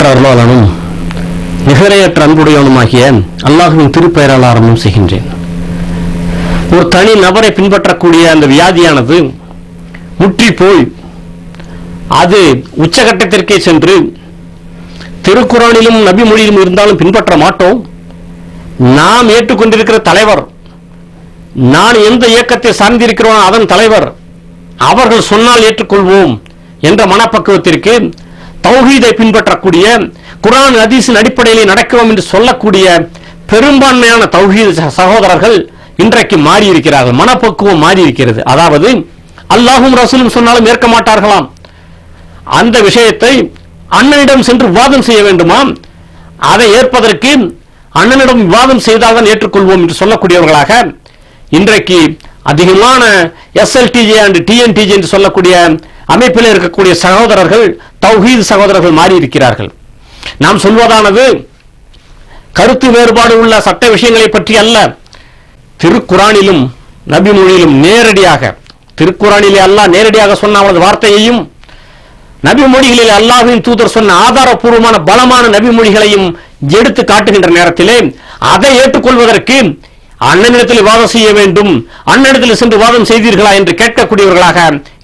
அளவற்ற அருளாளனும் நிகரையற்ற அன்புடையவனுமாகிய அல்லாஹுவின் திருப்பெயரால் ஆரம்பம் செய்கின்றேன். ஒரு தனி நபரை பின்பற்றக்கூடிய அந்த வியாதியானது முற்றி போய் அது உச்சகட்டத்திற்கே சென்று திருக்குறானிலும் நபி மொழியிலும் இருந்தாலும் பின்பற்ற மாட்டோம், நாம் ஏற்றுக்கொண்டிருக்கிற தலைவர், நான் எந்த இயக்கத்தை சார்ந்திருக்கிறோம் அதன் தலைவர், அவர்கள் சொன்னால் ஏற்றுக்கொள்வோம் என்ற மனப்பக்குவத்திற்கு தௌஹீதை பின்பற்றக்கூடிய குர்ஆன் ஹதீஸின் அடிப்படையில் நடக்கிறோம் என்று சொல்லக்கூடிய பெரும்பான்மையான தௌஹீத் சகோதரர்கள் இன்றைக்கு மாறி இருக்கிறார்கள். மனப்பக்குவம் மாறி இருக்கிறது. அதாவது அல்லாஹும் ரசூலும் சொன்னாலும் ஏற்க மாட்டார்களாம். அந்த விஷயத்தை அண்ணனிடம் சென்று விவாதம் செய்ய வேண்டுமா, அதை ஏற்பதற்கு அண்ணனிடம் விவாதம் செய்தால்தான் ஏற்றுக்கொள்வோம் என்று சொல்லக்கூடியவர்களாக இன்றைக்கு அதிகமான எஸ்எல்டிஜே அண்ட் டிஎன்டிஜே என்று சொல்லக்கூடிய அமைப்பில் இருக்கக்கூடிய சகோதரர்கள், தௌஹீத் சகோதரர்கள் மாறி இருக்கிறார்கள். நாம் சொல்வதானது கருத்து வேறுபாடு உள்ள சட்ட விஷயங்களை பற்றி அல்ல. திருக்குரானிலும் நபி மொழியிலும் நேரடியாக, திருக்குரானிலே அல்லாஹ் நேரடியாக சொன்ன அவனது வார்த்தையையும் நபி மொழிகளில் அல்லாஹ்வின் தூதர் சொன்ன ஆதாரபூர்வமான பலமான நபி மொழிகளையும் எடுத்து காட்டுகின்ற நேரத்திலே அதை ஏற்றுக்கொள்வதற்கு அண்ணனிடத்தில் விவாதம் செய்ய வேண்டும், அண்ணனிடத்தில் சென்று விவாதம் செய்தீர்களா என்று கேட்கக்கூடியவர்களாக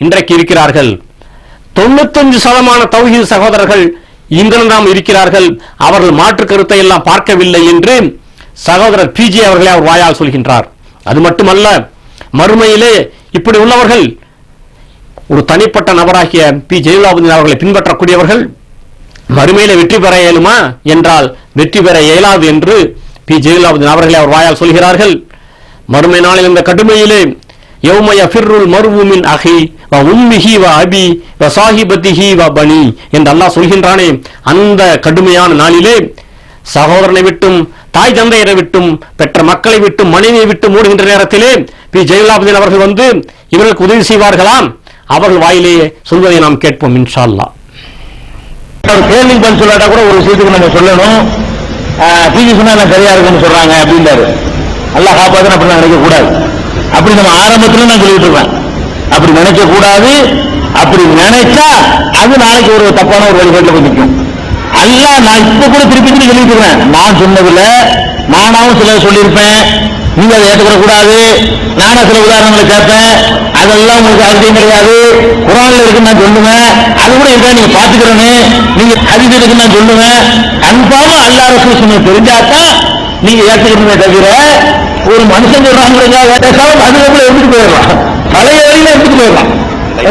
இன்றைக்கு இருக்கிறார்கள். 95% தௌஹீத் சகோதரர்கள் இங்கெல்லாம் இருக்கிறார்கள். அவர்கள் மாற்று கருத்தை எல்லாம் பார்க்கவில்லை என்று சகோதரர் பிஜே அவர்களே அவர் வாயால் சொல்கின்றார். அது மட்டுமல்ல, மறுமையிலே இப்படி உள்ளவர்கள் ஒரு தனிப்பட்ட நபராகிய பி ஜெயலலிதா அவர்களை பின்பற்றக்கூடியவர்கள் மறுமையிலே வெற்றி பெற இயலுமா என்றால் வெற்றி பெற இயலாது என்று பி ஜெயலலிதா அவர்களே அவர் வாயால் சொல்கிறார்கள். மறுமை நாளில் இந்த கடுமையிலே யௌம யஃபிர்ருல் மர்உ மின் அஹி வ உம்மிஹி வ அபி வ ஸாஹிபதிஹி வ பனி என்று அல்லாஹ் சொல்கின்றானே, அந்த கடுமையான நாளிலே சகோதரனை விட்டும் தாய் தந்தையரை விட்டும் பெற்ற மக்களை விட்டும் மனைவியை விட்டு மூடுகின்ற நேரத்திலே பி ஜெயலலிதா அவர்கள் வந்து இவர்களுக்கு உதவி செய்வார்களாம். அவர்கள் வாயிலேயே சொல்வதை நாம் கேட்போம் இன்ஷா அல்லாஹ். கேள்வி பதில் சொல்லாட்டா கூட ஒரு விஷயத்துக்கு நம்ம சொல்லணும். டிவி சொன்னா சரியா இருக்குன்னு சொல்றாங்க அப்படின்றாரு. அல்லாஹ் காப்பாத்துன்னு அப்படி நினைக்க கூடாது. அப்படி நம்ம ஆரம்பத்துல நான் சொல்லிட்டு இருக்கேன், அப்படி நினைக்க கூடாது. அப்படி நினைச்சா அது நாளைக்கு ஒரு தப்பான ஒரு வழிபாட்டில் போய் நிற்கும். அல்லாஹ் நான் இப்ப கூட திருப்பி சொல்லிட்டு இருக்கேன், நான் சொன்னதுல நானாவும் சில சொல்லியிருப்பேன், நீங்க அதை ஏற்றுக்கிற கூடாது. நானும் சில உதாரணங்களை கேட்பேன், அதெல்லாம் உங்களுக்கு அவசியம் கிடையாது. குர்ஆன்ல இருக்கு நான் சொல்லுவேன், அது கூட இருக்கா நீங்க பாத்துக்கிறேன்னு, நீங்க ஹதீஸ் இருக்கு நான் சொல்லுவேன். கன்ஃபார்மா அல்லாஹ் ரசூல் சொன்னது தெரிஞ்சாதான் நீங்க ஏற்றுக்கணுமே தவிர ஒரு மனுஷன் சொல்றாங்க அதுக்கப்புறம் எடுத்துட்டு போயிடலாம், பழைய வழியில எடுத்துட்டு போயிடலாம்,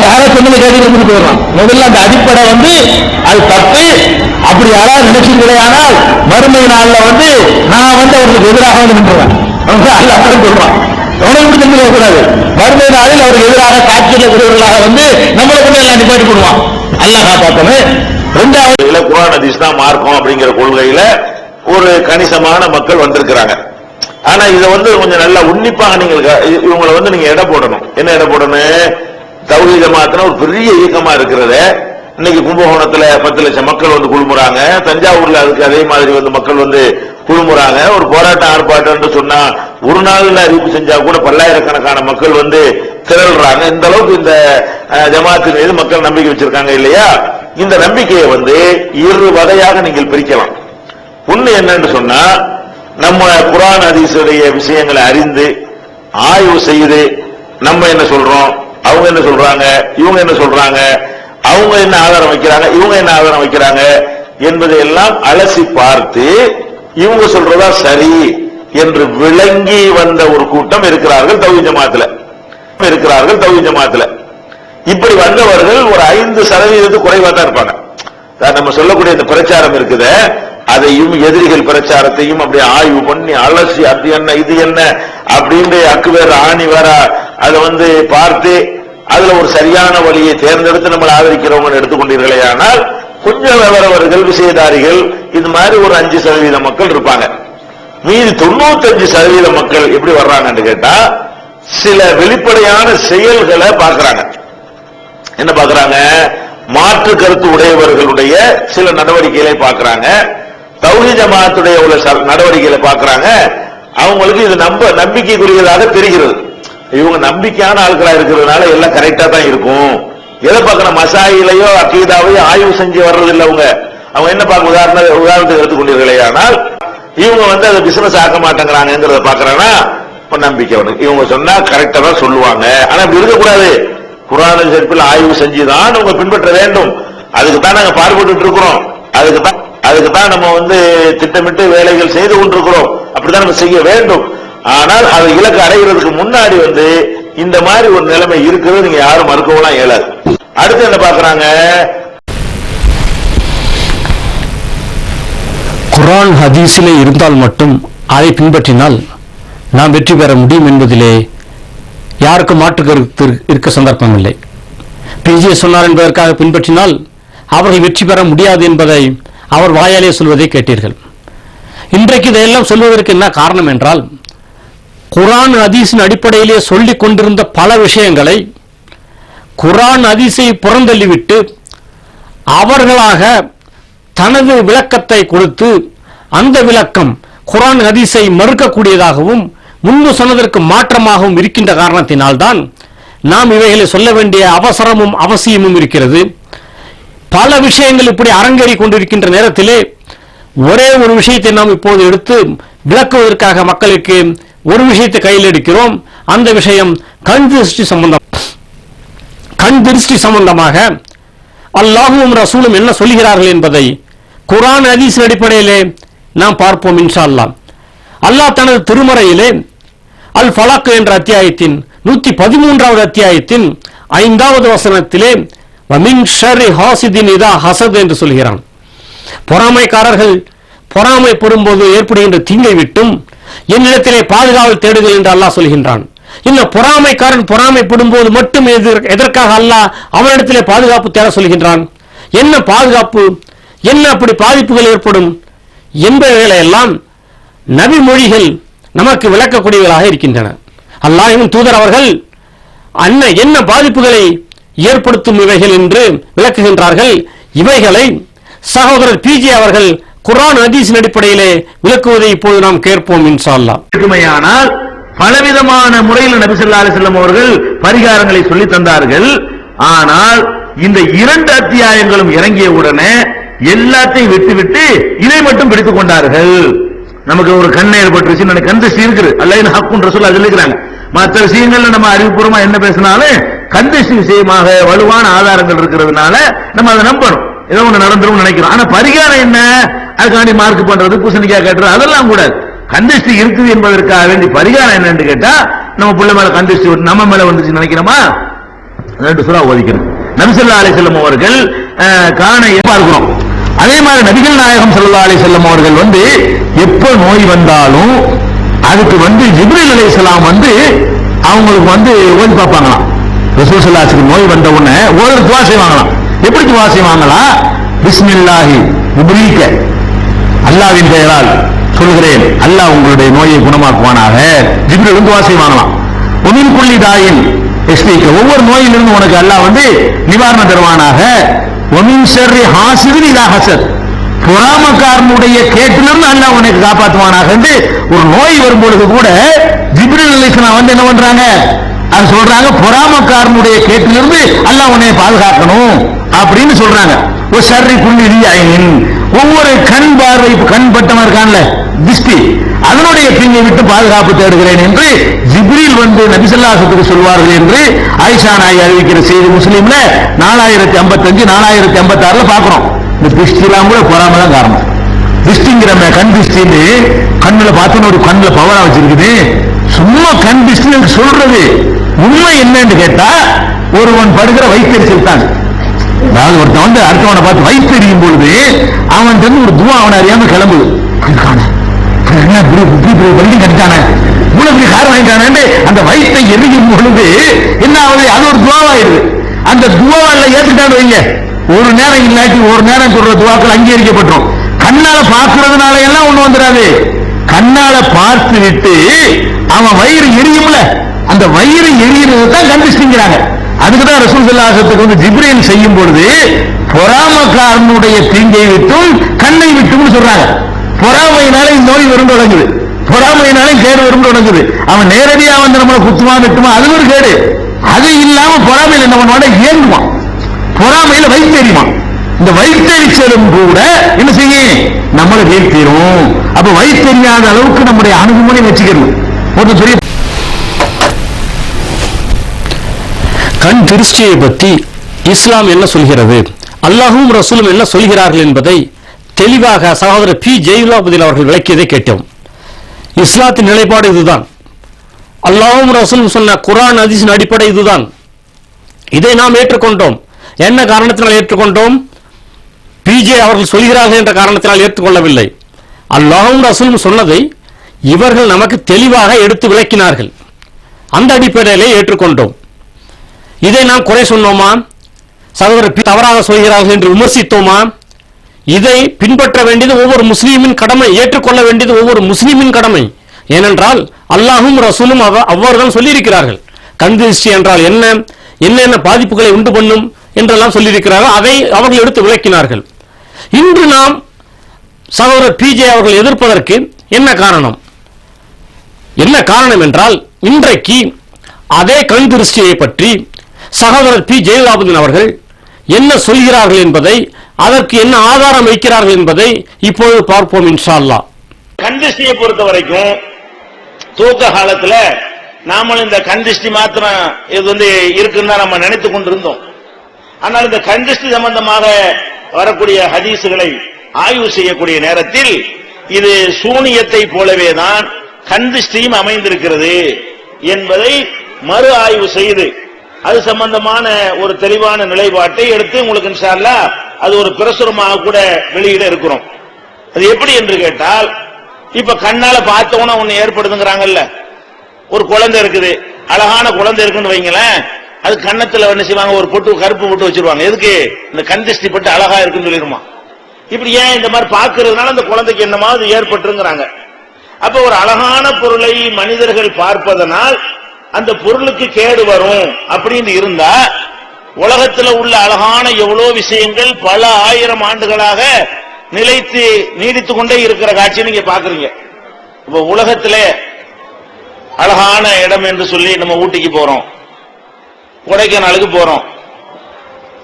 யாரோ சொன்னதை கேட்டு எடுத்துட்டு போயிடலாம். முதல்ல அந்த அடிப்படை வந்து அது தப்பு. அப்படி யாராவது நினைச்சீங்களேயானால் மறுமை நாள்ல வந்து நான் வந்து அவர்களுக்கு எதிராக வந்து நின்றுவேன். அல்லாஹ் சொல்றான், உனக்கு தெரிஞ்சு கூடாது. மறுமை நாளில் அவருக்கு எதிராக காட்சியர்களாக வந்து நம்மளை கொண்டு எல்லாம் நிப்பாட்டி போடுவான். அல்லாஹ் காப்பாத்தணும். ரெண்டாவது குர்ஆன் ஹதீஸ் தான் மார்க்கம் அப்படிங்கிற கொள்கையில ஒரு கணிசமான மக்கள் வந்திருக்கிறாங்க. ஆனா இதை வந்து கொஞ்சம் நல்லா உன்னிப்பாக நீங்கள் இவங்களை வந்து நீங்க எடை போடணும். என்ன எடை போடணும்? தௌஹீத் ஜமாஅத்னா ஒரு பெரிய இயக்கமா இருக்கிறது. இன்னைக்கு கும்பகோணத்துல 10 லட்சம் மக்கள் வந்து குழுமுறாங்க, தஞ்சாவூர்ல அதுக்கு அதே மாதிரி வந்து மக்கள் வந்து குழுமுறாங்க. ஒரு போராட்டம் ஆர்ப்பாட்டம் சொன்னா ஒரு நாள்ல அறிவிப்பு செஞ்சா கூட பல்லாயிரக்கணக்கான மக்கள் வந்து திரள்றாங்க. இந்த அளவுக்கு இந்த ஜமாஅத்தின் மீது மக்கள் நம்பிக்கை வச்சிருக்காங்க இல்லையா? இந்த நம்பிக்கையை வந்து 2 வகையாக நீங்கள் பிரிக்கலாம். ஒண்ணு என்னன்னு சொன்னா, நம்ம குர்ஆன் ஹதீஸுடைய விஷயங்களை அறிந்து ஆய்வு செய்து நம்ம என்ன சொல்றோம், அவங்க என்ன சொல்றாங்க, இவங்க என்ன சொல்றாங்க, அவங்க என்ன ஆதாரம் வைக்கிறாங்க, இவங்க என்ன ஆதாரம் வைக்கிறாங்க என்பதை எல்லாம் அலசி பார்த்து இவங்க சொல்றதா சரி என்று விளங்கி வந்த ஒரு கூட்டம் இருக்கிறார்கள் தௌஹீத் ஜமாஅத்ல. இப்படி வந்தவர்கள் ஒரு 5% குறைவா தான் இருப்பாங்க. நம்ம சொல்லக்கூடிய இந்த பிரச்சாரம் இருக்குது, அதையும் எதிரிகள் பிரச்சாரத்தையும் அப்படி ஆய்வு பண்ணி அலசி அது என்ன இது என்ன அப்படின்னு அக்கு வேற ஆணி வேற அதை வந்து பார்த்து அதுல ஒரு சரியான வழியை தேர்ந்தெடுத்து நம்மளை ஆதரிக்கிறவங்க எடுத்துக்கொண்டீர்களே, ஆனால் கொஞ்சம் விவரவர்கள் விஷயதாரிகள் இது மாதிரி ஒரு 5% மக்கள் இருப்பாங்க. மீதி 95% மக்கள் எப்படி வர்றாங்கன்னு கேட்டா, சில வெளிப்படையான செயல்களை பார்க்கிறாங்க. என்ன பார்க்கிறாங்க? மாற்று கருத்து உடையவர்களுடைய சில நடவடிக்கைகளை பார்க்கிறாங்க, தௌஹீத் ஜமாஅத்துடைய உள்ள நடவடிக்கைகளை பார்க்கிறாங்க. அவங்களுக்கு இது நம்பிக்கைக்குரியதாக தெரிகிறது. இவங்க நம்பிக்கையான ஆட்களா இருக்கிறதுனால எல்லாம் கரெக்டா தான் இருக்கும். எதை பார்க்கணும்? மசாயிலையோ அகீதாவையோ ஆய்வு செஞ்சு வர்றது இல்லை. அவங்க என்ன பார்க்க உதாரணத்துக்கு எடுத்துக்கொண்டீர்களே, ஆனால் இவங்க வந்து அதை பிசினஸ் ஆக்க மாட்டேங்கிறாங்கிறத பாக்குறாங்கன்னா நம்பிக்கை அவனுக்கு. இவங்க சொன்னா கரெக்டா தான் சொல்லுவாங்க. ஆனா இப்படி இருக்கக்கூடாது. குர்ஆன் ஷரீஃபில் ஆய்வு செஞ்சுதான் உங்க பின்பற்ற வேண்டும். அதுக்கு தான் நாங்க பாடுபட்டு இருக்கிறோம். அதுக்கு தான் நம்ம வந்து திட்டமிட்டு வேலைகள் செய்து கொண்டிருக்கிறோம். அப்படித்தான் நம்ம செய்ய வேண்டும். ஆனால் அது இலக்கு அடைகிறதுக்கு முன்னாடி வந்து இந்த மாதிரி ஒரு நிலைமை இருக்கிறது நீங்க யாரும் மறுக்கவும் இயலாது. அடுத்து என்ன பாக்குறாங்க, குர்ஆன் ஹதீஸிலே இருந்தால் மட்டும் அதை பின்பற்றினால் நாம் வெற்றி பெற முடியும் என்பதிலே யாருக்கும் மாற்று கருத்து இருக்க சந்தர்ப்பம் இல்லை. பிஜே சொன்னார் என்பதற்காக பின்பற்றினால் அவர்கள் வெற்றி பெற முடியாது என்பதை அவர் வாயாலே சொல்வதை கேட்டீர்கள். இன்றைக்கு இதையெல்லாம் சொல்வதற்கு என்ன காரணம் என்றால், குர்ஆன் ஹதீஸின் அடிப்படையிலே சொல்லிக் கொண்டிருந்த பல விஷயங்களை குர்ஆன் ஹதீஸை புறந்தள்ளிவிட்டு அவர்களாக தனது விளக்கத்தை கொடுத்து அந்த விளக்கம் குர்ஆன் ஹதீஸை மறுக்கக்கூடியதாகவும் முன்பு சொன்னதற்கு மாற்றமாகவும் இருக்கின்ற காரணத்தினால்தான் நாம் இவைகளை சொல்ல வேண்டிய அவசரமும் அவசியமும் இருக்கிறது. பல விஷயங்கள் இப்படி அரங்கேறி கொண்டிருக்கின்ற நேரத்திலே ஒரே ஒரு விஷயத்தை நாம் இப்போது எடுத்து விளக்குவதற்காக மக்களுக்கு ஒரு விஷயத்தை கையில் எடுக்கிறோம். அந்த விஷயம் கண் திருஷ்டி சம்பந்தமாக அல்லாஹ்வும் ரசூலும் என்ன சொல்கிறார்கள் என்பதை குர்ஆன் ஹதீஸின் அடிப்படையிலே நாம் பார்ப்போம் இன்ஷா அல்லாஹ். அல்லாஹ் தனது திருமறையிலே அல் ஃபலக் என்ற அத்தியாயத்தின் 113வது அத்தியாயத்தின் 5வது வசனத்திலே வமின் ஷர்ரி ஹாசிதின் இதா ஹசத் என்று சொல்கிறான். பொறாமைக்காரர்கள் பொறாமை பெறும்போது ஏற்படுகின்ற தீங்கை விட்டும் என்னிடத்திலே பாதுகாவல் தேடுங்கள் என்று அல்லாஹ் சொல்கின்றான். இந்த பொறாமைக்காரன் பொறாமைப்படும் போது மட்டும் எதற்காக அல்லாஹ் அவனிடத்திலே பாதுகாப்பு தேட சொல்கின்றான்? என்ன பாதுகாப்பு, என்ன அப்படி பாதிப்புகள் ஏற்படும் என்பவைகளை எல்லாம் நபி மொழிகள் நமக்கு விளக்கக்கூடியவர்களாக இருக்கின்றன. அல்லாஹ்வின் தூதர் அவர்கள் என்ன பாதிப்புகளை ஏற்படுத்தும் இவைகள் என்று விளக்குகின்றார்கள். இவைகளை சகோதரர் பிஜே அவர்கள் குர்ஆன் ஹதீஸின் அடிப்படையிலே விளக்குவதை இப்போது நாம் கேட்போம் இன்ஷா அல்லாஹ். இருக்குமையானால் பலவிதமான முறையில் நபி ஸல்லல்லாஹு அலைஹி வஸல்லம் அவர்கள் பரிகாரங்களை சொல்லி தந்தார்கள். ஆனால் இந்த 2 அத்தியாயங்களும் இறங்கிய உடனே எல்லாத்தையும் விட்டுவிட்டு இதை மட்டும் பிடித்துக் கொண்டார்கள். நமக்கு ஒரு கண் ஏற்பட்டுருச்சு, கண் திருஷ்டி இருக்குது, அல்லாஹ்வின் ஹக்குன் ரசூல் சொல்லிக்கிறாங்க. மற்ற விஷயங்கள்ல நம்ம அறிவுபூர்வமா என்ன பேசினாலும் கண் திருஷ்டி விஷயமாக வலுவான ஆதாரங்கள் இருக்கிறதுனால நம்ம அதை நம்பணும். ஏதோ ஒண்ணு நடந்துரும் நினைக்கிறோம். ஆனா பரிகாரம் என்ன, அதுக்காண்டி மார்க் பண்றது, பூசணிக்காய் கட்டுறது அதெல்லாம் கூடாது. கந்திஷ்டி இருக்குது என்பதற்காக வேண்டி பரிகாரம் என்னன்னு கேட்டா, நம்ம பிள்ளை மேல கந்திஷ்டி நம்ம மேல வந்துச்சு நினைக்கிறோமா, 2 சூரா ஓதிக்கணும். நபி ஸல்லல்லாஹு அலைஹி வஸல்லம் அவர்கள் காண பார்க்கிறோம். அதே மாதிரி நபிகள் நாயகம் ஸல்லல்லாஹு அலைஹி வஸல்லம் அவர்கள் வந்து எப்ப நோய் வந்தாலும் அதுக்கு ஜிப்ரீல் அலைஹிஸ்ஸலாம் அவங்களுக்கு ஓதி பார்ப்பாங்களாம். ரசூல் ஸல்லல்லாஹு அலைஹி வஸல்லம் நோய் வந்த உடனே ஒரு துஆ செய்வாங்களாம். எப்படி துஆ செய்வாங்களாம்? பிஸ்மில்லாஹி உப்ரீக, அல்லாஹ்வின் பெயரால் சொல்கிறேன், அல்லாஹ் உங்களுடைய நோயை குணமாக்குவானாக. ஜிப்ரீல் துஆ செய்வாங்களாம். உமின் குல்லி தாயின் எஸ்பீக, ஒவ்வொரு நோயிலிருந்து உனக்கு அல்லாஹ் நிவாரணம் தருவானாக. ஒமின் ஷர்ரி ஹாசிதின் இதா ஹசத், பொறாமக்காரனுடைய கேட்டிலிருந்து அல்லாஹ் உனக்கு காப்பாற்றுவானாக. ஒரு நோய் வரும்பொழுது கூட ஜிப்ரீல் அலைஹிஸ்ஸலாம் என்ன பண்றாங்க, அது சொல்றாங்க, பொறாமக்காரனுடைய கேட்டிலிருந்து அல்லாஹ் உன்னை பாதுகாக்கணும் அப்படின்னு சொல்றாங்க. ஒரு ஷர்ரி குல்லி ரியாயின், ஒவ்வொரு கண் பார்வை, கண் பட்டமா இருக்கான்ல திஷ்டி, அதனுடைய தீங்கை விட்டு பாதுகாப்பு தேடுகிறேன் என்று ஜிப்ரீல் நபி ஸல்லல்லாஹு அலைஹி வஸல்லம் சொல்வார்கள் என்று ஆயிஷா நாயகி அறிவிக்கிற செய்தி முஸ்லிம்ல 4055 4056 பார்க்கிறோம். இந்த திஷ்டிலாம் கூட பொறாம தான் காரணம். திஷ்டிங்கிற கண் திஷ்டின்னு கண்ணுல பார்த்தோன்னு ஒரு கண்ணுல பவரா வச்சிருக்குது. சும்மா கண் திஷ்டி சொல்றது உண்மை என்னன்னு கேட்டா, ஒருவன் படுகிற வைத்தறிச்சல் தான். அதாவது ஒருத்தன் அடுத்தவனை பார்த்து வைத்தறியும் பொழுது அவன் ஒரு துவா அவனை அறியாம கிளம்புது. வண்டி கட்டான மூலப்படி கார் வாங்கிட்டானே, அந்த வயிற்றை எரியும் பொழுது என்ன ஆகுது, அது ஒரு துவாவாயிருது. அந்த துவாவால ஏத்துட்டான்னு வைங்க, ஒரு நேரம் இல்லாட்டி ஒரு நேரம் சொல்ற துவாக்கள் அங்கீகரிக்கப்பட்டோம். கண்ணால பார்க்கறதுனால எல்லாம் ஒண்ணு வந்துடாது. கண்ணால பார்த்து விட்டு அவன் வயிறு எரியும்ல, அந்த வயிறு எரியுறது தான் கண்டிஷ்டிங்கிறாங்க. அதுக்குதான் ரசூல் ஸல்லல்லாஹு அலைஹி வஸல்லம் ஜிப்ரீல் செய்யும் பொழுது பொறாமக்காரனுடைய தீங்கை விட்டும் கண்ணை விட்டும் சொல்றாங்க. பொறாமையினால இந்த நோய் வரும் தொடங்குது, பொறாமையினாலும் கேடு வரும் தொடங்குது. அவன் நேரடியா நம்மளை குத்துமா வெட்டுமா, அது ஒரு கேடு. அது இல்லாம பொறாமையில் என்ன பண்ணுவான், ஏங்குவான், பொறாமையில வைத்தறிவான். இந்த வயிற்றெரிச்சலும் கூட என்ன செய்யும், நம்மளை வீழ்த்திடும். அப்ப வயிற்றெரியாத அளவுக்கு நம்முடைய அணுகுமுறை வச்சுக்கணும். ஒரு பெரிய கண் திருஷ்டியை பற்றி இஸ்லாம் என்ன சொல்கிறது, அல்லாஹும் ரசூலும் என்ன சொல்கிறார்கள் என்பதை தெளிவாக சகோதரர் பி ஜெயலலிதா அவர்கள் விளக்கியதை கேட்டோம். இஸ்லாத்தின் நிலைப்பாடு இதுதான். அல்லாஹும் ரசூலும் சொன்ன குர்ஆன் ஹதீஸின் அடிப்படை இதுதான். இதை நாம் ஏற்றுக்கொண்டோம். என்ன காரணத்தினால் ஏற்றுக்கொண்டோம்? பிஜே அவர்கள் சொல்கிறார்கள் என்ற காரணத்தினால் ஏற்றுக்கொள்ளவில்லை. அல்லாஹும் ரசூலும் சொன்னதை இவர்கள் நமக்கு தெளிவாக எடுத்து விளக்கினார்கள். அந்த அடிப்படையிலே ஏற்றுக்கொண்டோம். இதை நாம் குறை சொன்னோமா? சகோதரர் தவறாக சொல்கிறார்கள் என்று விமர்சித்தோமா? இதை பின்பற்ற வேண்டியது ஒவ்வொரு முஸ்லீமின் கடமை, ஏற்றுக்கொள்ள வேண்டியது ஒவ்வொரு முஸ்லீமின் கடமை. ஏனென்றால் அல்லாஹும் ரசூலும் அவ்வாறுதான் சொல்லியிருக்கிறார்கள். கண் திருஷ்டி என்றால் என்ன, என்னென்ன பாதிப்புகளை உண்டு பண்ணும் என்றெல்லாம் சொல்லியிருக்கிறார்கள். அதை அவர்கள் எடுத்து விளக்கினார்கள். இன்று நாம் சகோதரர் பிஜே அவர்கள் எதிர்ப்பதற்கு என்ன காரணம்? என்ன காரணம் என்றால், இன்றைக்கு அதே கண் திருஷ்டியை பற்றி சகோதரர் பி ஜெயலலிதா அவர்கள் என்ன சொல்கிறார்கள் என்பதை, அதற்கு என்ன ஆதாரம் வைக்கிறார்கள் என்பதை இப்பொழுது பார்ப்போம் இன்ஷா அல்லாஹ். கண் திருஷ்டியை பொறுத்த வரைக்கும் தூக்க காலத்துல நாமளும் இந்த கண் திருஷ்டி மாத்திரம் இது இருக்குன்னு நம்ம நினைத்துக் கொண்டிருந்தோம். ஆனால் இந்த கண் திருஷ்டி சம்பந்தமாக வரக்கூடிய ஹதீசுகளை ஆய்வு செய்யக்கூடிய நேரத்தில் இது சூனியத்தை போலவே தான் கண் திருஷ்டியும் அமைந்திருக்கிறது என்பதை மறு ஆய்வு செய்து அது சம்பந்தமான ஒரு தெளிவான நிலைப்பாட்டை எடுத்து உங்களுக்கு இன்ஷா அல்லாஹ் அது ஒரு பிரசுரமாக கூட வெளியிட இருக்கிறோம். அது எப்படி என்று கேட்டால், இப்ப கண்ணால பார்த்தவன ஒண்ணு ஏற்படுதுங்கிறாங்கல்ல. ஒரு குழந்தை இருக்குது, அழகான குழந்தை இருக்குன்னு வைங்களேன், அது கண்ணத்துல என்ன செய்வாங்க, ஒரு பொட்டு கருப்பு பொட்டு வச்சிருவாங்க. எதுக்கு? இந்த கண் திருஷ்டி பட்டு அழகா இருக்குன்னு சொல்லிடுமா. இப்படி ஏன் இந்த மாதிரி பாக்குறதுனால அந்த குழந்தைக்கு என்னமாவது ஏற்பட்டுங்கிறாங்க. அப்ப ஒரு அழகான பொருளை மனிதர்கள் பார்ப்பதனால் அந்த பொருளுக்கு கேடு வரும் அப்படின்னு இருந்தா, உலகத்தில் உள்ள அழகான எவ்வளவு விஷயங்கள் பல ஆயிரம் ஆண்டுகளாக நிலைத்து நீடித்துக் கொண்டே இருக்கிற காட்சி நீங்க பாக்குறீங்க. இப்ப உலகத்திலே அழகான இடம் என்று சொல்லி நம்ம ஊட்டிக்கு போறோம், கொடைக்கானலுக்கு போறோம்,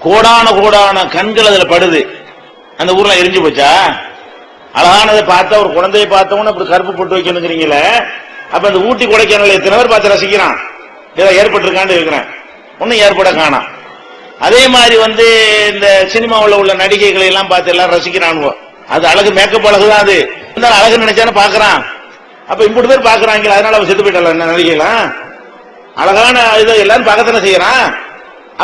கோடான கோடான கண்கள் அதுல படுது. அந்த ஊர்ல எரிஞ்சு போச்சா? அழகானதை பார்த்தா, ஒரு குழந்தையை பார்த்தவன அப்படி கருப்பு போட்டு வைக்கணுங்கிறீங்களே. அப்ப அந்த ஊட்டி கொடைக்கானல் எத்தனை பேர் பார்த்து ரசிக்கிறான்? ஏதாவது ஏற்பட்டிருக்கான்னு இருக்கிறேன், ஒன்னும் ஏற்பட காணாம். அதே மாதிரி இந்த சினிமாவில் உள்ள நடிகைகளை எல்லாம் பார்த்து எல்லாம் ரசிக்கிறானுவோ. அது அழகு, மேக்கப் அழகுதான். அது இருந்தாலும் அழகு நினைச்சானே பாக்குறான். அப்ப இப்படி பேர் பாக்குறாங்க, அதனால அவன் செத்து போயிட்டான். நடிகைலாம் அழகான இதை எல்லாரும் பார்க்கத்தானே செய்யறான்.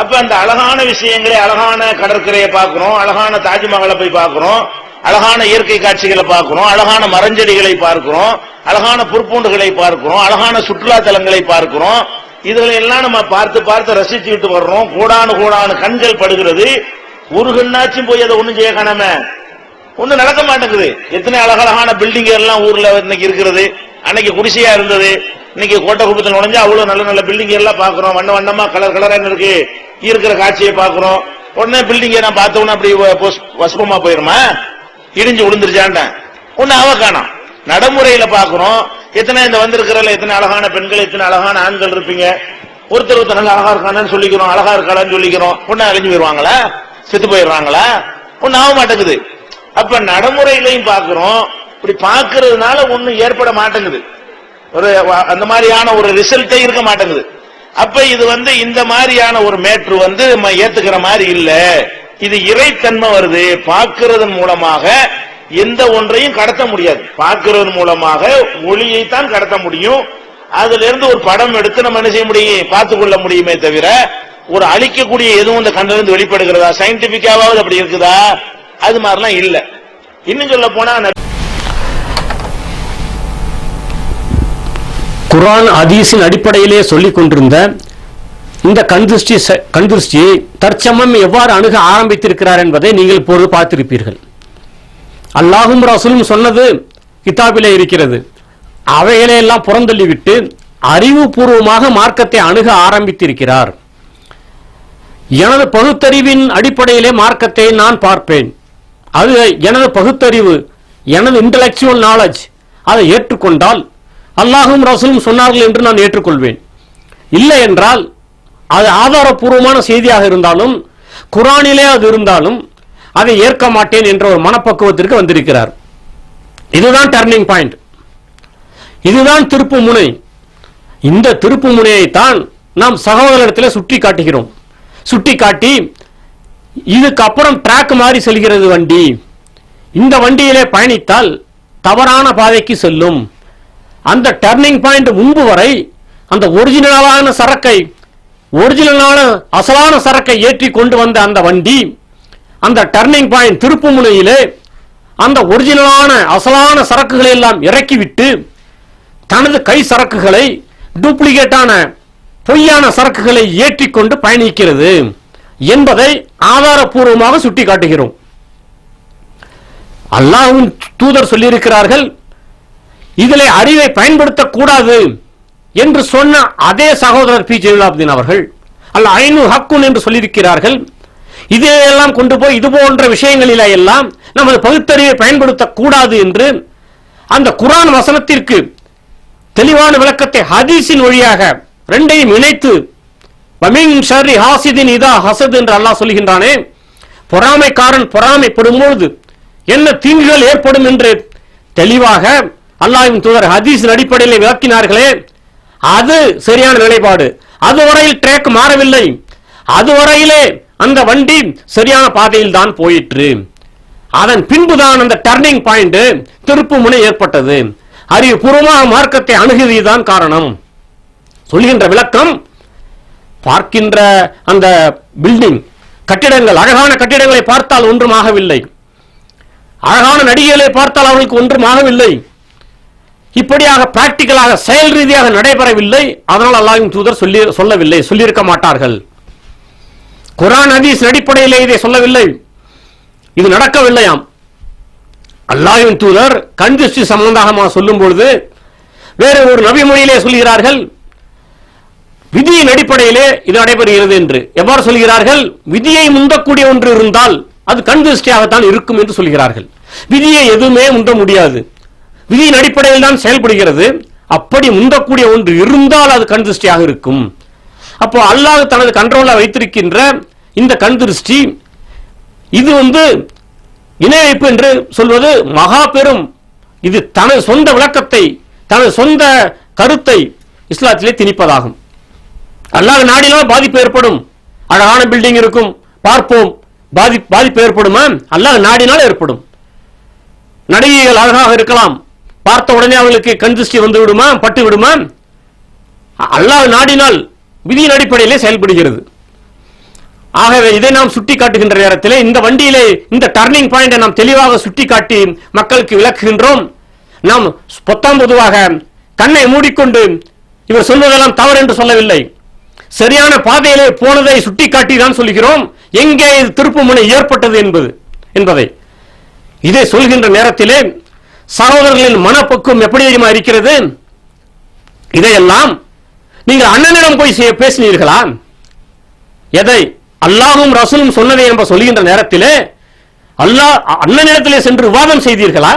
அப்ப அந்த அழகான விஷயங்களை, அழகான கடற்கரையை பார்க்கிறோம், அழகான தாஜ்மஹாலை போய் பார்க்கிறோம், அழகான இயற்கை காட்சிகளை பார்க்கிறோம், அழகான மரஞ்செடிகளை பார்க்கிறோம், அழகான புற்பூண்டுகளை பார்க்கிறோம், அழகான சுற்றுலா தலங்களை பார்க்கிறோம். இதுகளை எல்லாம் நம்ம பார்த்து பார்த்து ரசிச்சுட்டு வர்றோம். கோடானு கோடானு கண்கள் படுகிறது. ஒரு கண்ணாச்சும் போய் அதை ஒண்ணும் செய்ய காணாம ஒண்ணும் நடக்க மாட்டேங்குது. எத்தனை அழகழகான பில்டிங் எல்லாம் ஊர்ல இன்னைக்கு இருக்கிறது. அன்னைக்கு குடிசையா இருந்தது, இன்னைக்கு கோட்டை குப்பத்தில் நுழைஞ்சா அவ்வளவு நல்ல நல்ல பில்டிங் எல்லாம் பாக்குறோம். வண்ண வண்ணமா கலர் கலரா இருக்கு, இருக்கிற காட்சியை பாக்குறோம். உடனே பில்டிங்கை நான் பார்த்தோன்னா அப்படி வசமா போயிருமா, இடிஞ்சு விழுந்துருச்சான்டா ஒண்ணு அவ காணோம். நடைமுறையில பாக்குறோம். எத்தனை இந்த வந்திருக்கிறல எத்தனை அழகான பெண்கள், எத்தனை அழகான ஆண்கள் இருப்பீங்க. ஒருத்தர் நல்ல அழகா இருக்கானு சொல்லிக்கிறோம், அழகா இருக்காளான்னு சொல்லிக்கிறோம். ஒண்ணு அழிஞ்சு போயிருவாங்களா, செத்து போயிடுறாங்களா, ஒண்ணு ஆக மாட்டேங்குது. அப்ப நடைமுறையிலையும் பாக்குறோம். இப்படி பாக்குறதுனால ஒண்ணும் ஏற்பட மாட்டேங்குது, ஒரு அந்த மாதிரியான ஒரு ரிசல்ட்டே இருக்க மாட்டேங்குது. அப்ப இது இந்த மாதிரியான ஒரு மேட்ரு நம்ம ஏத்துக்கிற மாதிரி இல்ல. இது இறைத்தன்மை வருது. பார்க்கிறதன் மூலமாக எந்த ஒன்றையும் கடத்த முடியாது. பார்க்கிறதன் மூலமாக ஒளியைத்தான் கடத்த முடியும். அதுல இருந்து ஒரு படம் எடுத்து நம்ம என்ன செய்ய முடியும், பார்த்துக் கொள்ள முடியுமே தவிர ஒரு அழிக்கக்கூடிய எதுவும் இந்த கண்ணிலிருந்து வெளிப்படுகிறதா, சயின்டிபிக்காவது அப்படி இருக்குதா, அது மாதிரிலாம் இல்ல. இன்னும் சொல்ல போனா குர்ஆன் ஹதீஸின் அடிப்படையிலே சொல்லிக் கொண்டிருந்த இந்த கண் திருஷ்டியை தற்சமம் எவ்வாறு அணுக ஆரம்பித்திருக்கிறார் என்பதை நீங்கள் இப்போது பார்த்திருப்பீர்கள். அல்லாஹும் ரசூலும் சொன்னது கிதாபிலே இருக்கிறது. அவைகளை எல்லாம் புறந்தள்ளிவிட்டு அறிவுபூர்வமாக மார்க்கத்தை அணுக ஆரம்பித்திருக்கிறார். எனது பகுத்தறிவின் அடிப்படையிலே மார்க்கத்தை நான் பார்ப்பேன், அது எனது பகுத்தறிவு, எனது இன்டலெக்சுவல் நாலேஜ், அதை ஏற்றுக்கொண்டால் அல்லாஹும் ரசூலும் சொன்னார்கள் என்று நான் ஏற்றுக்கொள்வேன். இல்லை என்றால் அது ஆதாரபூர்வமான செய்தியாக இருந்தாலும், குர்ஆனிலே அது இருந்தாலும், அதை ஏற்க மாட்டேன் என்ற ஒரு மனப்பக்குவத்திற்கு வந்திருக்கிறார். இதுதான் டர்னிங் பாயிண்ட், இதுதான் திருப்பு முனை. இந்த திருப்பு முனையைத்தான் நாம் சகோதரத்தில் சுட்டி காட்டுகிறோம். சுட்டி காட்டி இதுக்கப்புறம் டிராக் மாறி செல்கிறது வண்டி, இந்த வண்டியிலே பயணித்தால் தவறான பாதைக்கு செல்லும். அந்த டர்னிங் பாயிண்ட் முன்பு வரை அந்த ஒரிஜினலான சரக்கை, ஒரிஜினலான அசலான சரக்கை ஏற்றி கொண்டு வந்த அந்த வண்டி அந்த டர்னிங் பாயிண்ட் திருப்பு முனையிலே அந்த ஒரிஜினலான அசலான சரக்குகளை எல்லாம் இறக்கிவிட்டு தனது கை சரக்குகளை, டூப்ளிகேட்டான பொய்யான சரக்குகளை ஏற்றிக்கொண்டு பயணிக்கிறது என்பதை ஆதாரபூர்வமாக சுட்டி காட்டுகிறோம். அல்லாஹ்வின் தூதர் சொல்லியிருக்கிறார்கள், இதிலே அறிவை பயன்படுத்தக்கூடாது என்று சொன்ன அதே சகோதரர் பி ஜெயலலிதா அவர்கள் அல்ல ஐனு ஹக்குன் என்று சொல்லியிருக்கிறார்கள். இதையெல்லாம் கொண்டு போய் இது போன்ற விஷயங்களில எல்லாம் நமது பகுத்தறிவை பயன்படுத்தக்கூடாது என்று அந்த குர்ஆன் வசனத்திற்கு தெளிவான விளக்கத்தை ஹதீஸின் வழியாக ரெண்டையும் இணைத்து வமின் ஷர்ரி ஹாசிதின் இதா ஹசத் என்று அல்லாஹ் சொல்கின்றானே, பொறாமைக்காரன் பொறாமைப்படும்போது என்ன தீங்குகள் ஏற்படும் என்று தெளிவாக அல்லாஹ்வின் தூதர் ஹதீஸின் அடிப்படையில் விளக்கினார்களே, அது சரியான நிலைப்பாடு. அதுவரையில் ட்ராக் மாறவில்லை, அதுவரையிலே அந்த வண்டி சரியான பாதையில் தான் போயிற்று. அதன் பின்புதான் அந்த டர்னிங் பாயிண்ட் திருப்பு முனை ஏற்பட்டது. அறிவுபூர்வமாக மார்க்கத்தை அணுகுவதுதான் காரணம். சொல்கின்ற விளக்கம், பார்க்கின்ற அந்த பில்டிங் கட்டிடங்கள், அழகான கட்டிடங்களை பார்த்தால் ஒன்றும் ஆகவில்லை, அழகான நடிகைகளை பார்த்தால் அவர்களுக்கு ஒன்றும் ஆகவில்லை, இப்படியாக பிராக்டிக்கலாக செயல் ரீதியாக நடைபெறவில்லை. அதனால் அல்லாஹ்வின் தூதர் சொல்லவில்லை, சொல்லியிருக்க மாட்டார்கள். குர்ஆன் ஹதீஸ் அடிப்படையிலே இதை சொல்லவில்லை, இது நடக்கவில்லையாம். அல்லாஹ்வின் தூதர் கண் திருஷ்டி சம்பந்தமாக சொல்லும் பொழுது வேற ஒரு நபி மொழியிலே சொல்கிறார்கள், விதியின் அடிப்படையிலே இது நடைபெறுகிறது என்று. எவ்வாறு சொல்கிறார்கள்? விதியை முந்தக்கூடிய ஒன்று இருந்தால் அது கண் திருஷ்டியாகத்தான் இருக்கும் என்று சொல்கிறார்கள். விதியை எதுவுமே முந்த முடியாது, விதியின் அடிப்படையில் தான் செயல்படுகிறது. அப்படி முந்தக்கூடிய ஒன்று இருந்தால் அது கண் திருஷ்டியாக இருக்கும். அப்போ அல்லாஹ் தனது கண்ட்ரோல வைத்திருக்கின்ற இந்த கண் திருஷ்டி, இது இணை வைப்பு என்று சொல்வது மகா பெரும், இது தனது சொந்த விளக்கத்தை, தனது சொந்த கருத்தை இஸ்லாத்திலே திணிப்பதாகும். அல்லாஹ் நாடினால் பாதிப்பு ஏற்படும். அழகான பில்டிங் இருக்கும், பார்ப்போம், பாதிப்பு ஏற்படுமா? அல்லாஹ் நாடினால் ஏற்படும். நடிகைகள் அழகாக இருக்கலாம், பார்த்த உடனே அவங்களுக்கு கண் திருஷ்டி வந்து விடுமா, பட்டு விடுமா? அல்லாஹ் நாடினால் விதியின் அடிப்படையிலே செயல்படுகிறது. ஆகவே இதை நாம் சுட்டி காட்டுகின்ற நேரத்திலே இந்த வண்டியிலே இந்த டர்னிங் பாயிண்டை நாம் தெளிவாக சுட்டி காட்டி மக்களுக்கு விளக்குகின்றோம். நாம் பொதுவாக கண்ணை மூடிக்கொண்டு இவர் சொல்வதெல்லாம் தவறு என்று சொல்லவில்லை, சரியான பாதையிலே போனதை சுட்டி காட்டி தான் சொல்கிறோம் எங்கே திருப்பு முனை ஏற்பட்டது என்பதை. இதை சொல்கின்ற நேரத்திலே சகோதரர்களின் மனப்பக்குவம் எப்படி தெரியுமா இருக்கிறது? இதையெல்லாம் நீங்கள் அண்ணனிடம் போய் பேசினீர்களா? எதை அல்லாஹும் ரசூலும் சொன்னதை நம்ம சொல்கின்ற நேரத்திலே அல்லாஹ் அண்ணனிடத்திலே சென்று விவாதம் செய்தீர்களா?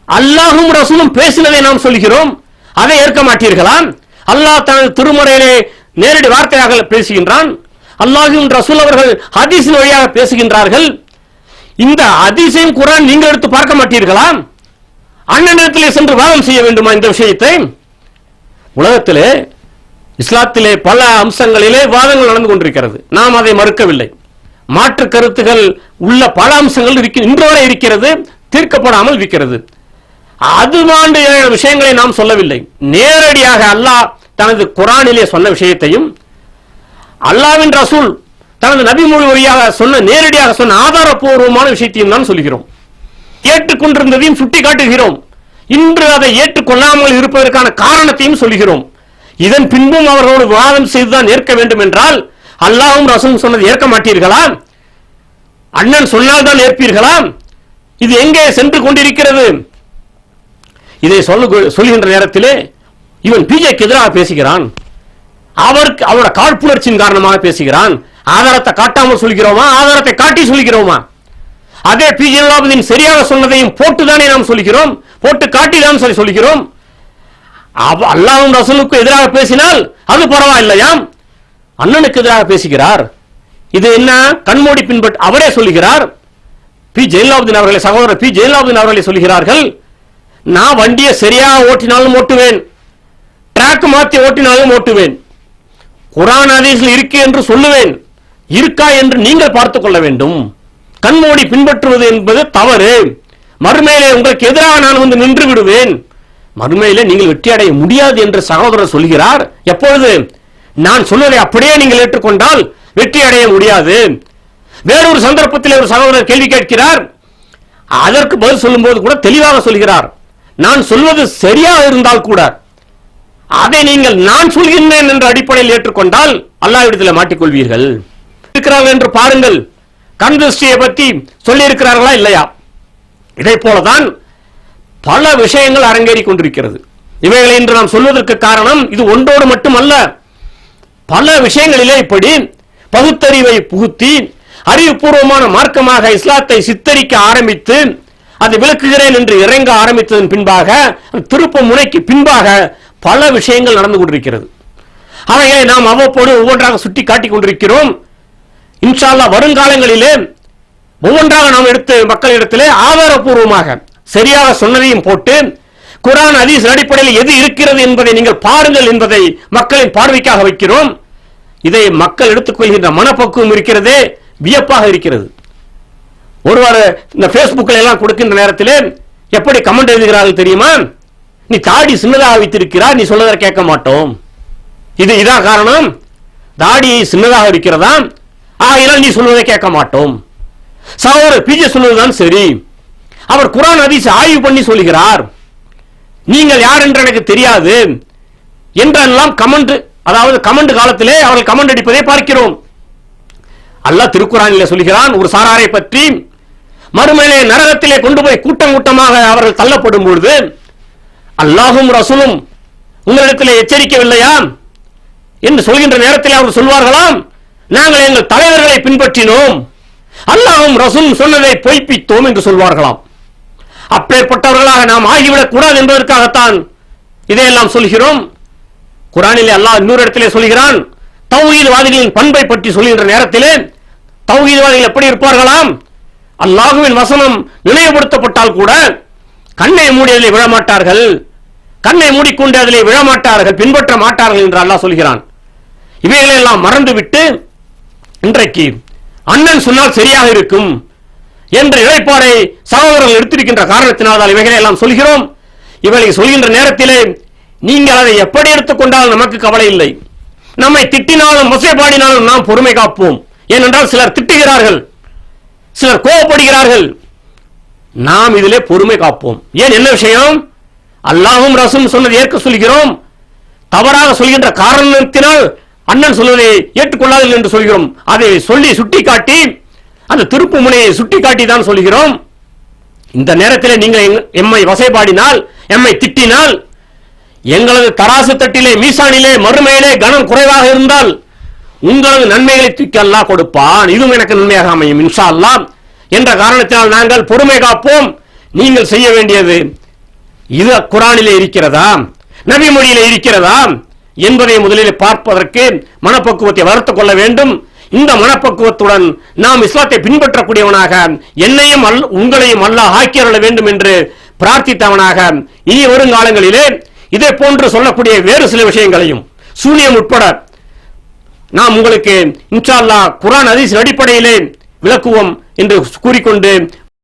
அல்லாஹும் ரசூலும் பேசினதை நாம் சொல்கிறோம், அதை ஏற்க மாட்டீர்களா? அல்லாஹ் தனது திருமறையிலே நேரடி வார்த்தையாக பேசுகின்றான், அல்லாஹும் ரசூல் அவர்கள் ஹதீஸின் வழியாக பேசுகின்றார்கள். இந்த ஹதீஸையும் குர்ஆன் நீங்கள் எடுத்து பார்க்க மாட்டீர்களா? அண்ணனிடத்திலே சென்று வாதம் செய்ய வேண்டுமா இந்த விஷயத்தை? உலகத்திலே இஸ்லாத்திலே பல அம்சங்களிலே வாதங்கள் நடந்து கொண்டிருக்கிறது, நாம் அதை மறுக்கவில்லை. மாற்று கருத்துகள் உள்ள பல அம்சங்கள் இன்று வரை இருக்கிறது, தீர்க்கப்படாமல் இருக்கிறது. அது மாண்டு விஷயங்களை நாம் சொல்லவில்லை. நேரடியாக அல்லாஹ் தனது குர்ஆனிலே சொன்ன விஷயத்தையும் அல்லாஹ்வின் ரசூல் தனது நபி மொழி வழியாக நேரடியாக சொன்ன ஆதாரபூர்வமான விஷயத்தையும் தான் சொல்கிறோம். ஏற்றுக்கொண்டிருந்ததையும் சுட்டி காட்டுகிறோம், இன்று அதை ஏற்றுக்கொள்ளாமல் இருப்பதற்கான காரணத்தையும் சொல்கிறோம். இதன் பின்பும் அவர்களோடு விவாதம் செய்துதான் ஏற்க வேண்டும் என்றால் அல்லாஹ்வும் ரசூலும் சொன்னது ஏற்க மாட்டீர்களா? அண்ணன் சொன்னால் தான் ஏற்பீர்களா? இது எங்கே சென்று கொண்டிருக்கிறது? இதை சொல்கின்ற நேரத்திலே இவன் பிஜேக்கு எதிராக பேசுகிறான், அவரோட காழ்ப்புணர்ச்சியின் காரணமாக பேசுகிறான். ஆதாரத்தை காட்டாமல் சொல்கிறோமா, ஆதாரத்தை காட்டி சொல்கிறோமா? அதே பிஜேபியின் சரியாக சொன்னதையும் போட்டுதானே நாம் சொல்கிறோம், போட்டு காட்டிதான் சொல்கிறோம். அல்லாஹ்வும் ரசூலுக்கு எதிராக பேசினால் அது பரவாயில்லையாம், அண்ணனுக்கு எதிராக பேசுகிறார். இது என்ன? கண்மூடி பின்பற்ற அவரே சொல்கிறார், பி ஜெயலலிதா அவர்களை, சகோதரர் பி ஜெயலலிதா அவர்களை சொல்கிறார்கள், நான் வண்டியை சரியாக ஓட்டினாலும் ஓட்டுவேன், டிராக் மாற்றி ஓட்டினாலும் ஓட்டுவேன், குர்ஆன் ஹதீஸில் இருக்கு என்று சொல்லுவேன், இருக்கா என்று நீங்கள் பார்த்துக் கொள்ள வேண்டும். கண்மூடி பின்பற்றுவது என்பது தவறு. மறுமையிலே உங்களுக்கு எதிராக நான் வந்து நின்று விடுவேன், மறுமையிலே நீங்கள் வெற்றி அடைய முடியாது என்று சகோதரர் சொல்கிறார். எப்பொழுது நான் சொல்வதை அப்படியே நீங்கள் ஏற்றுக்கொண்டால் வெற்றி அடைய முடியாது. வேறொரு சந்தர்ப்பத்தில் ஒரு சகோதரர் கேள்வி கேட்கிறார், அதற்கு பதில் சொல்லும் போது கூட தெளிவாக சொல்கிறார், நான் சொல்வது சரியாக இருந்தால் கூட அதை நீங்கள் நான் சொல்கின்றேன் என்ற அடிப்படையில் ஏற்றுக்கொண்டால் அல்லாஹ்விடத்தில் மாட்டிக்கொள்வீர்கள். இருக்கிறார்கள் என்று பாருங்கள், கண் திருஷ்டியை பற்றி சொல்லி இருக்கிறார்களா இல்லையா? இதை போலதான் பல விஷயங்கள் அரங்கேறி கொண்டிருக்கிறது. இவைகளை இன்று நாம் சொல்வதற்கு காரணம் இது ஒன்றோடு மட்டுமல்ல, பல விஷயங்களிலே இப்படி பகுத்தறிவை புகுத்தி அறிவுபூர்வமான மார்க்கமாக இஸ்லாத்தை சித்தரிக்க ஆரம்பித்து அதை விளக்குகிறேன் என்று இறங்க ஆரம்பித்ததன் பின்பாக, திருப்ப முனைக்கு பின்பாக பல விஷயங்கள் நடந்து கொண்டிருக்கிறது. அவைகளை நாம் அவ்வப்போது ஒவ்வொன்றாக சுட்டி காட்டிக் கொண்டிருக்கிறோம். இன்ஷா அல்லாஹ் வருங்காலங்களிலே ஒவ்வொன்றாக நாம் எடுத்து மக்களிடத்திலே ஆதாரபூர்வமாக சரியாக சொன்னதையும் போட்டு குர்ஆன் ஹதீஸ் அடிப்படையில் எது இருக்கிறது என்பதை நீங்கள் பாருங்கள் என்பதை மக்களின் பார்வைக்காக வைக்கிறோம். இதை மக்கள் எடுத்துக்கொள்கின்ற மனப்பக்குவம் இருக்கிறதே வியப்பாக இருக்கிறது. ஒருவர் இந்த பேஸ்புக்கில் எல்லாம் கொடுக்கின்ற நேரத்தில் எப்படி கமெண்ட் எழுதுகிறார்கள் தெரியுமா? நீ தாடி சின்னதாக வைத்திருக்கிறார், நீ சொல்வதை கேட்க மாட்டோம். இதான் காரணம், தாடி சின்னதாக இருக்கிறதா, ஆகையால் நீ சொல்வதை கேட்க மாட்டோம். சகோதரர் பிஜே சொல்வதுதான் சரி, அவர் குர்ஆன் ஹதீஸ் ஆய்வு பண்ணி சொல்கிறார், நீங்கள் யார் என்று எனக்கு தெரியாது என்றெல்லாம் கமெண்ட், அதாவது கமெண்ட் காலத்திலே அவர்கள் கமெண்ட் அடிப்பதை பார்க்கிறோம். அல்லாஹ் திருக்குர்ஆனிலே சொல்கிறான் ஒரு சாராரை பற்றி, மறுமையிலே நரகத்திலே கொண்டு போய் கூட்டம் கூட்டமாக அவர்கள் தள்ளப்படும் பொழுது அல்லாஹும் ரசூலும் உங்களிடத்திலே எச்சரிக்கவில்லையா என்று சொல்கின்ற நேரத்தில் அவர் சொல்வார்களாம், நாங்கள் எங்கள் தலைவர்களை பின்பற்றினோம், அல்லாஹும் ரசூலும் சொன்னதை பொய்ப்பித்தோம் என்று சொல்வார்களாம். அப்பேற்பட்டவர்களாக நாம் ஆகிவிடக் கூடாது என்பதற்காகத்தான் இதையெல்லாம் சொல்கிறோம். குர்ஆனிலே அல்லாஹ் இன்னொரு இடத்திலே சொல்கிறான், தௌஹீத்வாதிகளின் பண்பை பற்றி சொல்கின்ற நேரத்திலே தௌஹீத்வாதிகள் எப்படி இருப்பார்களாம், அல்லாஹ்வின் வசனம் நினைவுபடுத்தப்பட்டால் கூட கண்ணை மூடி அதிலே விழமாட்டார்கள், கண்ணை மூடிக்கொண்டு அதிலே விழமாட்டார்கள், பின்பற்ற மாட்டார்கள் என்று அல்லாஹ் சொல்கிறான். இவைகளை எல்லாம் மறந்துவிட்டு இன்றைக்கு அண்ணன் சொன்னால் சரியாக இருக்கும் என்ற இழைப்பாடை சகோதரர்கள் எடுத்திருக்கின்ற காரணத்தினால் இவைகளை எல்லாம் சொல்கிறோம். இவைகளை சொல்கின்ற நேரத்திலே நீங்கள் அதை எப்படி எடுத்துக்கொண்டால் நமக்கு கவலை இல்லை. நம்மை திட்டினாலும் முசைபாடினாலும் நாம் பொறுமை காப்போம். ஏனென்றால் சிலர் திட்டுகிறார்கள், சிலர் கோபப்படுகிறார்கள், நாம் இதிலே பொறுமை காப்போம். ஏன், என்ன விஷயம்? அல்லாஹும் ரசூலும் சொன்னதை ஏற்க சொல்கிறோம், தவறாக சொல்கின்ற காரணத்தினால் அண்ணன் சொல்வதை ஏற்றுக்கொள்ளாதீர்கள் என்று சொல்கிறோம். அதை சொல்லி சுட்டிக்காட்டி அந்த திருப்பு முனையை சுட்டிக்காட்டி தான் சொல்கிறோம். இந்த நேரத்தில் நீங்கள் எம்மை வசைபாடினால், எம்மை திட்டினால், எங்களது தராசு தட்டிலே மீசானிலே மறுமையிலே கனம் குறைவாக இருந்தால் உங்களது நன்மைகளை தூக்கி அல்லாஹ் கொடுப்பான், இதுவும் எனக்கு நன்மையாக அமையும் இன்ஷா அல்லாஹ் என்ற காரணத்தினால் நாங்கள் பொறுமை காப்போம். நீங்கள் செய்ய வேண்டியது இது குர்ஆனிலே இருக்கிறதா, நபி மொழியிலே இருக்கிறதா என்பதை முதலில் பார்ப்பதற்கு மனப்பக்குவத்தை வளர்த்துக் கொள்ள வேண்டும். இந்த மனப்பக்குவத்துடன் நாம் இஸ்லாத்தை பின்பற்றக்கூடியவனாக என்னையும் உங்களையும் அல்லாஹ் ஆக்கியருள வேண்டும் என்று பிரார்த்தித்தவனாக இனி வருங்காலங்களிலே இதே போன்று சொல்லக்கூடிய வேறு சில விஷயங்களையும் சூனியம் உட்பட நாம் உங்களுக்கு இன்ஷா அல்லாஹ் குர்ஆன் ஹதீஸ் அடிப்படையிலே விளக்குவோம் என்று கூறிக்கொண்டு